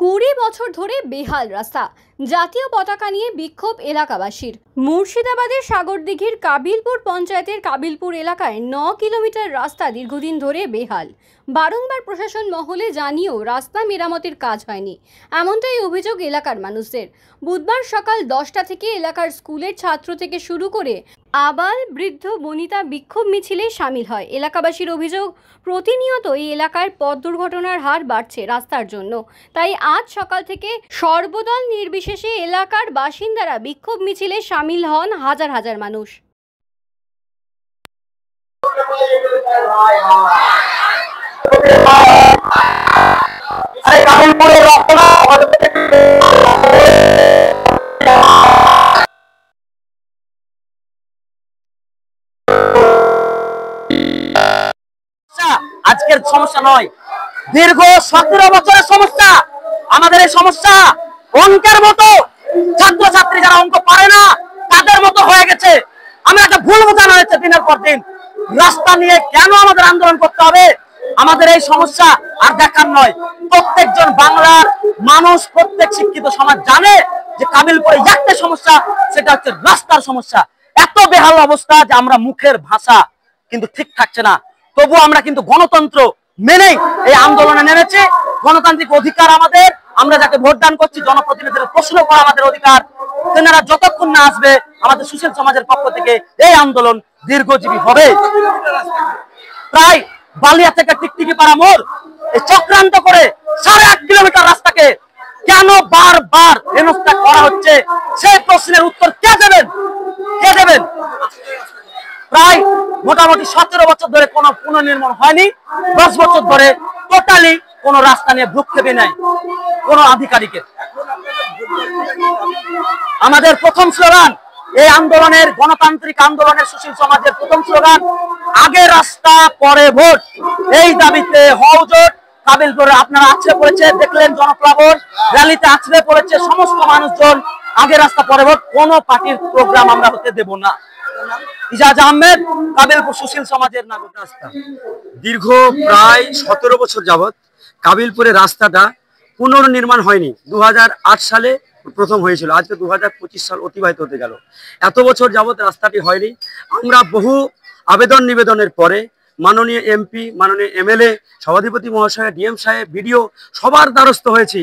20 বছর ধরে বেহাল রাস্তা, জাতীয় পতাকা নিয়ে বিক্ষোভ এলাকাবাসীর। মুর্শিদাবাদের সাগরদিঘির কাবিলপুর পঞ্চায়েতের কাবিলপুর এলাকায় 9 কিলোমিটার রাস্তা দীর্ঘদিন ধরে বেহাল। বারংবার প্রশাসন মহলে জানিয়েও রাস্তা মেরামতের কাজ হয়নি, এমনটাই অভিযোগ এলাকার মানুষদের। বুধবার সকাল 10টা থেকে এলাকার স্কুলের ছাত্র থেকে শুরু করে আবাল বৃদ্ধ বনিতা বিক্ষোভ মিছিলে সামিল হয়। এলাকাবাসীর অভিযোগ, প্রতিনিয়ত এই এলাকার পথ দুর্ঘটনার হার বাড়ছে রাস্তার জন্য। তাই আজ সকাল থেকে সর্বদল নির্বিশেষে এলাকার বাসিন্দারা বিক্ষোভ মিছিলে সামিল হন হাজার হাজার মানুষ। আজকের সমস্যা নয়, দীর্ঘ 17 বছরের সমস্যা। আমাদের এই সমস্যা অঙ্কের মতো, ছাত্রছাত্রী যারা অঙ্ক পারে না তাদের মতো হয়ে গেছে। আমরা একটা ভুল বোঝানো হয়েছে দিনের পর দিন। রাস্তা নিয়ে কেন আমাদের আন্দোলন করতে হবে? আমাদের এই সমস্যা আর দেখার নয়। প্রত্যেকজন বাংলার মানুষ, প্রত্যেক শিক্ষিত সমাজ জানে যে কাবিলপুরে একটা সমস্যা, সেটা হচ্ছে রাস্তার সমস্যা। এত বেহাল অবস্থা যে আমরা মুখের ভাষা কিন্তু ঠিক থাকছে না। তবু আমরা কিন্তু গণতন্ত্র মেনেই এই আন্দোলনে নেমেছি। গণতান্ত্রিক অধিকার আমাদের, আমরা যাকে ভোট দান করছি, জনপ্রতিনিধিদের প্রশ্ন করা আমাদের অধিকার। তেনারা যতক্ষণ না আসবে আমাদের সুশীল সমাজের পক্ষ থেকে এই আন্দোলন দীর্ঘজীবী হবে। প্রায় বালিয়া থেকে টিকটিকি পাড়া মোড় এই চক্রান্ত করে 8.5 কিলোমিটার রাস্তাকে কেন বারবার হেনস্থা করা হচ্ছে, সেই প্রশ্নের উত্তর কে দেবেন? কে দেবেন? প্রায় মোটামুটি 17 বছর ধরে কোনো পুনর্নির্মাণ হয়নি। 10 বছর ধরে টোটালি কোনো রাস্তা নিয়ে ভ্রুক্ষেপই নাই কোনো আধিকারিকের। আমাদের প্রথম স্লোগান এই আন্দোলনের, গণতান্ত্রিক আন্দোলনের সুশীল সমাজের প্রথম স্লোগান, আগে রাস্তা পরে ভোট। এই দাবিতে হওজোট কাবিলপুরে আপনারা আছড়ে পড়েছে, দেখলেন জনপ্লাবন র্যালিতে আছড়ে পড়েছে সমস্ত মানুষজন। আগে রাস্তা পরে ভোট, কোন পার্টির প্রোগ্রাম আমরা হতে দেব না। ইজাজ আহমেদ, কাবিলপুর সুশীল সমাজের নাগরিক। রাস্তা দীর্ঘ প্রায় 17 বছর যাবৎ কাবিলপুরের রাস্তাটা পুনর্নির্মাণ হয়নি। 2008 সালে প্রথম হয়েছিল, আজকে 2025 সাল অতিবাহিত হতে গেল। এত বছর যাবৎ রাস্তাটি হয়নি। আমরা বহু আবেদন নিবেদনের পরে মাননীয় এমপি, মাননীয় এমএলএ, সভাধিপতি মহাশয়, ডিএম সাহেব, বিডিও সবার দ্বারস্থ হয়েছি।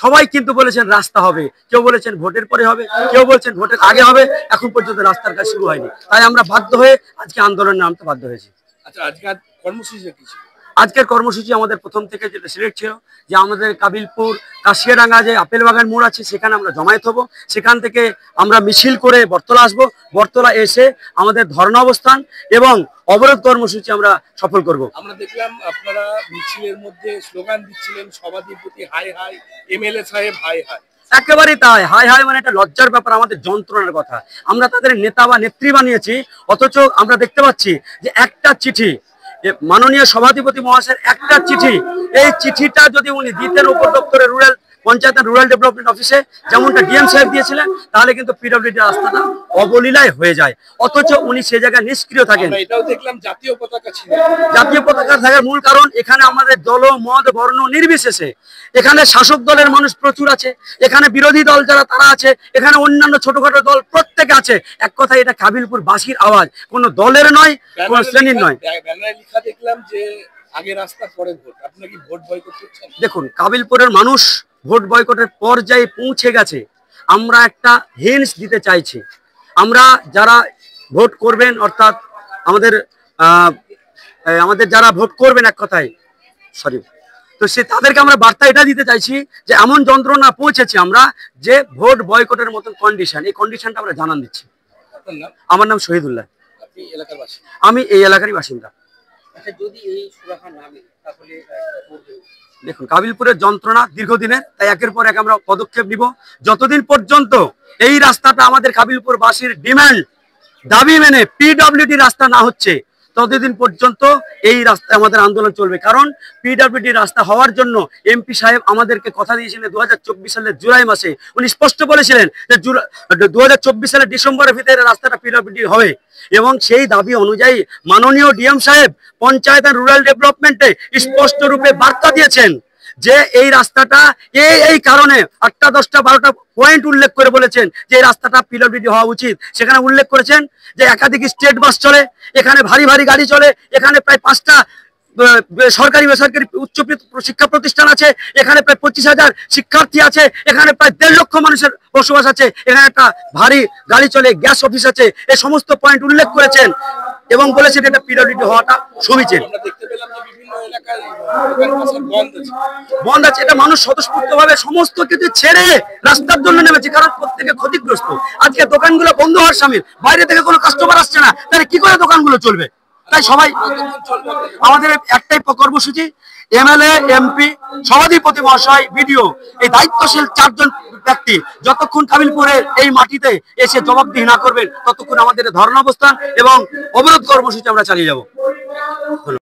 সবাই কিন্তু বলেছেন রাস্তা হবে, কেউ বলেছেন ভোটের পরে হবে, কেউ বলছেন ভোটের আগে হবে। এখন পর্যন্ত রাস্তার কাজ শুরু হয়নি। তাই আমরা বাধ্য হয়ে আজকে আন্দোলনে নামতে বাধ্য হয়েছি। আচ্ছা, আজকের কর্মসূচি কি ছিল? আজকের কর্মসূচি আমাদের প্রথম থেকে যেটা সিলেক্ট ছিল যে আমাদের কাবিলপুর কাশিয়াডাঙ্গা যে আপেল বাগান মোড় আছে, সেখানে আমরা জমায়েত হব। সেখান থেকে আমরা মিছিল করে বটতলা আসবো। বটতলা এসে আমাদের ধর্ণা অবস্থান এবং অবরোধ কর্মসূচি আমরা সফল করব। আমরা দেখলাম আপনারা মিছিলের মধ্যে স্লোগান দিচ্ছিলেন, সভাধিপতি হাই হাই, এমএলএ সাহেব হাই হাই। একেবারেই তাই। হাই হাই মানে একটা লজ্জার ব্যাপার, আমাদের যন্ত্রণার কথা। আমরা তাদের নেতা বা নেত্রী বানিয়েছি, অথচ আমরা দেখতে পাচ্ছি যে একটা চিঠি, মাননীয় সভাধিপতি মহাশয়ের একটা চিঠি, এই চিঠিটা যদি উনি দিতেন উপর দপ্তরে রুরাল পঞ্চায়েত রুরাল ডেভেলপমেন্ট অফিসে, যেমনটা ডিএম সাহেব দিয়েছিলেন, তাহলে কিন্তু পিডব্লিউডি রাস্তাটা অবলীলায় হয়ে যায়। অথচ উনি সে জায়গায় নিষ্ক্রিয় থাকেন। এটাও দেখলাম জাতীয় পতাকা ছিল। জাতীয় পতাকা থাকার মূল কারণ এখানে আমাদের দল, মত, বর্ণ নির্বিশেষে এখানে শাসক দলের মানুষ প্রচুর আছে, এখানে বিরোধী দল যারা তারা আছে, এখানে অন্যান্য ছোটখাটো দল প্রত্যেকে আছে। এক কথায় এটা কাবিলপুর বাসীর আওয়াজ, কোনো দলের নয়, কোনো শ্রেণীর নয়। ব্যানারে লেখা দেখলাম যে আগে রাস্তা পরে ভোট। আপনি কি ভোট বয়কট করছেন? দেখুন, কাবিলপুরের মানুষ ভোট বয়কটের পর্যায়ে পৌঁছে গেছে। আমরা একটা হিন্টস দিতে চাইছি। আমরা যারা ভোট করবেন, অর্থাৎ আমাদের যারা ভোট করবেন, এক কথায় তো তাদেরকে আমরা বার্তা এটা দিতে চাইছি যে এমন যন্ত্রণা পৌঁছেছি আমরা যে ভোট বয়কটের মতন কন্ডিশন, এই কন্ডিশনটা আমরা জানান দিচ্ছি। আমার নাম শহীদুল্লাহ। আপনি এলাকার বাসিন্দা? আমি এই এলাকারই বাসিন্দা। আচ্ছা, যদি এই সুরাহা না মেলে তাহলে দেখুন, কাবিলপুরের যন্ত্রণা দীর্ঘদিনের, তাই একের পর এক আমরা পদক্ষেপ নিব। যতদিন পর্যন্ত এই রাস্তাটা আমাদের কাবিলপুরবাসীর ডিমান্ড, দাবি মেনে পিডব্লিউডি রাস্তা না হচ্ছে, ততদিন পর্যন্ত এই রাস্তায় আমাদের আন্দোলন চলবে। কারণ পিডব্লিউডি রাস্তা হওয়ার জন্য এমপি সাহেব আমাদেরকে কথা দিয়েছিলেন 2024 সালের জুলাই মাসে। উনি স্পষ্ট বলেছিলেন যে 2024 সালের ডিসেম্বরের ভিতরে রাস্তাটা পিডব্লিউডি হবে, এবং সেই দাবি অনুযায়ী মাননীয় ডিএম সাহেব পঞ্চায়েত আর রুরাল ডেভেলপমেন্টে স্পষ্ট রূপে বার্তা দিয়েছেন যে এই রাস্তাটা এই কারণে 8টা 10টা 12টা পয়েন্ট উল্লেখ করে বলেছেন যে এই রাস্তাটা পিডব্লিউডি হওয়া উচিত। সেখানে উল্লেখ করেছেন যে একাধিক স্টেট বাস চলে, এখানে ভারী ভারী গাড়ি চলে, এখানে প্রায় 5টা সরকারি বেসরকারি উচ্চ শিক্ষা প্রতিষ্ঠান আছে, এখানে প্রায় 25,000 শিক্ষার্থী আছে, এখানে প্রায় 1.5 লক্ষ মানুষের বসবাস আছে, এখানে একটা ভারী গাড়ি চলে, গ্যাস অফিস আছে, এই সমস্ত পয়েন্ট উল্লেখ করেছেন এবং বলেছেন এটা পিডব্লিউডি হওয়াটা সমীচীন। আমরা দেখতে পেলাম যে বিভিন্ন এলাকায় দোকান বাজার বন্ধ আছে, এটা মানুষ স্বতঃস্ফূর্ত ভাবে সমস্ত কিছু ছেড়ে রাস্তার জন্য নেমেছে, কারণ প্রত্যেকে ক্ষতিগ্রস্ত। আজকে দোকানগুলো বন্ধ হওয়ার সামিল, বাইরে থেকে কোনো কাস্টমার আসছে না, তাহলে কি করে দোকানগুলো চলবে? তাই সবাই আমাদের একটাই কর্মসূচি, এমএলএ, এমপি, সভাধিপতি মহাশয়, বিডিও, এই দায়িত্বশীল 4 জন ব্যক্তি যতক্ষণ কাবিলপুরের এই মাটিতে এসে জবাবদিহি না করবেন ততক্ষণ আমাদের ধর্ণা অবস্থান এবং অবরোধ কর্মসূচি আমরা চালিয়ে যাব।